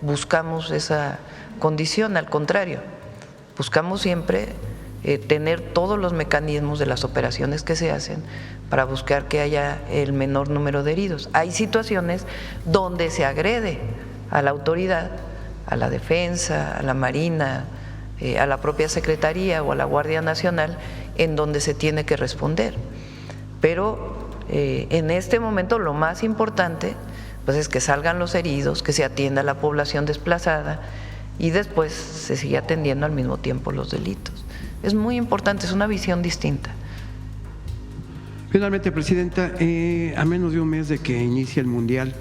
buscamos esa condición, al contrario, buscamos siempre tener todos los mecanismos de las operaciones que se hacen para buscar que haya el menor número de heridos. Hay situaciones donde se agrede a la autoridad, a la defensa, a la Marina, a la propia Secretaría o a la Guardia Nacional, en donde se tiene que responder. Pero en este momento lo más importante pues es que salgan los heridos, que se atienda a la población desplazada y después se sigue atendiendo al mismo tiempo los delitos. Es muy importante, es una visión distinta. Finalmente, Presidenta, a menos de un mes de que inicie el Mundial,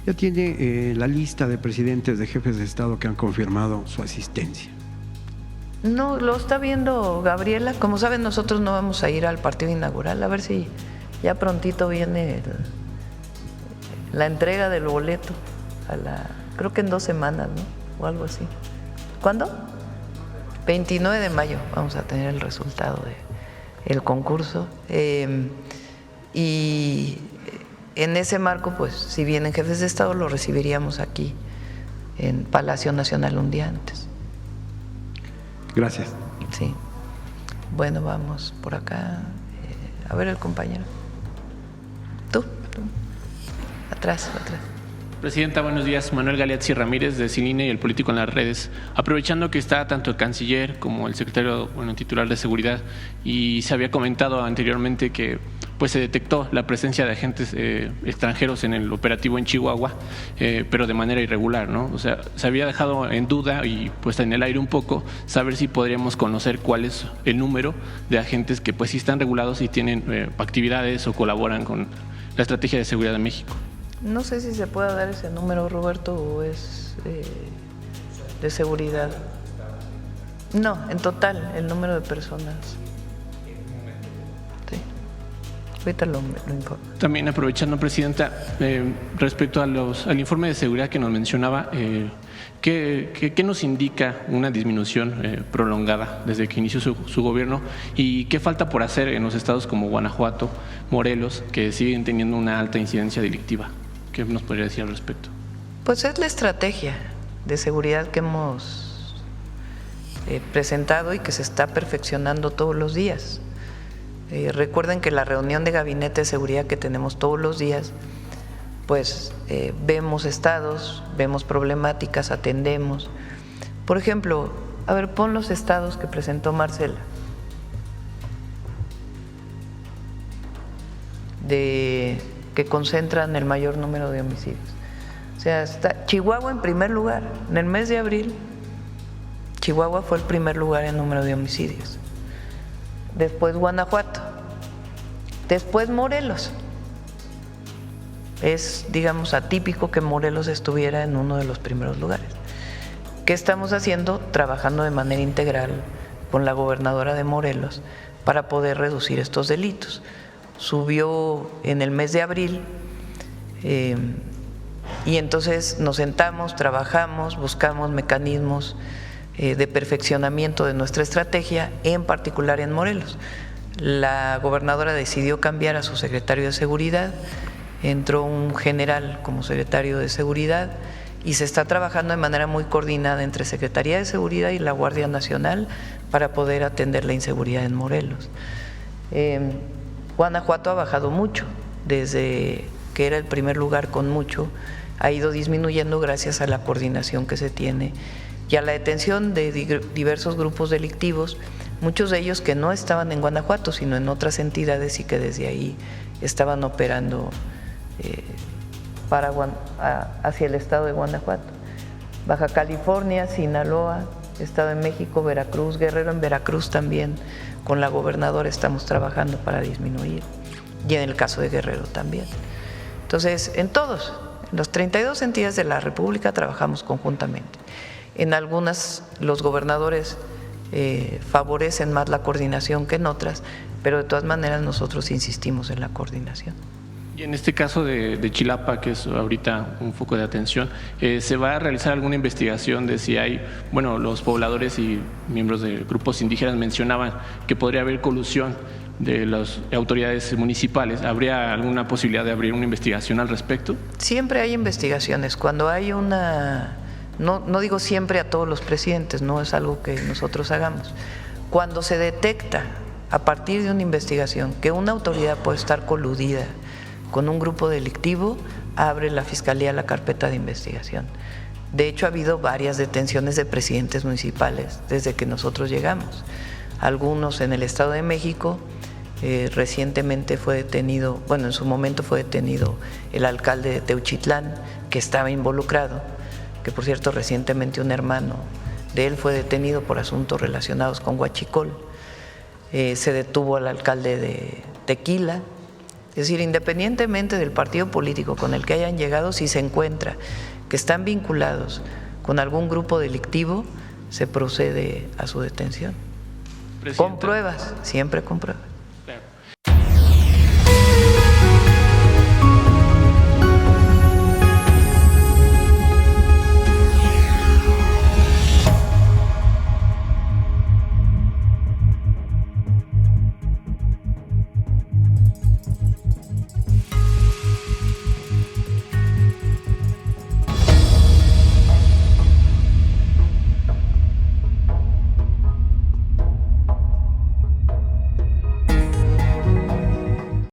ya tiene la lista de presidentes, de jefes de Estado que han confirmado su asistencia. No, lo está viendo Gabriela. Como saben, nosotros no vamos a ir al partido inaugural, a ver si ya prontito viene la entrega del boleto, creo que en 2 semanas, ¿no? O algo así. ¿Cuándo? 29 de mayo vamos a tener el resultado del concurso. Y en ese marco, pues, si vienen jefes de Estado, lo recibiríamos aquí en Palacio Nacional un día antes. Gracias. Sí. Bueno, vamos por acá. A ver el compañero. Tú. Atrás. Presidenta, buenos días. Manuel Galeazzi Ramírez, de Ciline y El Político en las Redes. Aprovechando que está tanto el canciller como el secretario titular de Seguridad, y se había comentado anteriormente que pues se detectó la presencia de agentes extranjeros en el operativo en Chihuahua, pero de manera irregular, ¿no? O sea, se había dejado en duda y pues en el aire un poco saber si podríamos conocer cuál es el número de agentes que pues sí están regulados y tienen actividades o colaboran con la estrategia de seguridad de México. No sé si se puede dar ese número, Roberto, o es de seguridad. No, en total, el número de personas. Sí. Ahorita lo informo. También aprovechando, Presidenta, respecto a al informe de seguridad que nos mencionaba, ¿qué nos indica una disminución prolongada desde que inició su gobierno y qué falta por hacer en los estados como Guanajuato, Morelos, que siguen teniendo una alta incidencia delictiva? ¿Qué nos podría decir al respecto? Pues es la estrategia de seguridad que hemos presentado y que se está perfeccionando todos los días. Recuerden que la reunión de gabinete de seguridad que tenemos todos los días, pues vemos estados, vemos problemáticas, atendemos. Por ejemplo, a ver, pon los estados que presentó Marcela. Que concentran el mayor número de homicidios. O sea, está Chihuahua en primer lugar. En el mes de abril, Chihuahua fue el primer lugar en número de homicidios. Después Guanajuato. Después Morelos. Es, digamos, atípico que Morelos estuviera en uno de los primeros lugares. ¿Qué estamos haciendo? Trabajando de manera integral con la gobernadora de Morelos para poder reducir estos delitos. Subió en el mes de abril y entonces nos sentamos, trabajamos, buscamos mecanismos de perfeccionamiento de nuestra estrategia, en particular en Morelos. La gobernadora decidió cambiar a su secretario de Seguridad, entró un general como secretario de Seguridad y se está trabajando de manera muy coordinada entre Secretaría de Seguridad y la Guardia Nacional para poder atender la inseguridad en Morelos. Guanajuato ha bajado mucho, desde que era el primer lugar con mucho, ha ido disminuyendo gracias a la coordinación que se tiene y a la detención de diversos grupos delictivos, muchos de ellos que no estaban en Guanajuato, sino en otras entidades y que desde ahí estaban operando hacia el estado de Guanajuato. Baja California, Sinaloa, Estado de México, Veracruz, Guerrero. En Veracruz también con la gobernadora estamos trabajando para disminuir, y en el caso de Guerrero también. Entonces, en las 32 entidades de la República trabajamos conjuntamente. En algunas los gobernadores favorecen más la coordinación que en otras, pero de todas maneras nosotros insistimos en la coordinación. Y en este caso de Chilapa, que es ahorita un foco de atención, ¿se va a realizar alguna investigación de si hay, bueno, los pobladores y miembros de grupos indígenas mencionaban que podría haber colusión de las autoridades municipales? ¿Habría alguna posibilidad de abrir una investigación al respecto? Siempre hay investigaciones. Cuando hay no digo siempre a todos los presidentes, no es algo que nosotros hagamos. Cuando se detecta a partir de una investigación que una autoridad puede estar coludida con un grupo delictivo, abre la Fiscalía la carpeta de investigación. De hecho, ha habido varias detenciones de presidentes municipales desde que nosotros llegamos. Algunos en el Estado de México, recientemente fue detenido, bueno, en su momento fue detenido el alcalde de Teuchitlán, que estaba involucrado, que por cierto recientemente un hermano de él fue detenido por asuntos relacionados con Huachicol. Se detuvo al alcalde de Tequila. Es decir, independientemente del partido político con el que hayan llegado, si se encuentra que están vinculados con algún grupo delictivo, se procede a su detención. Con pruebas, siempre con pruebas.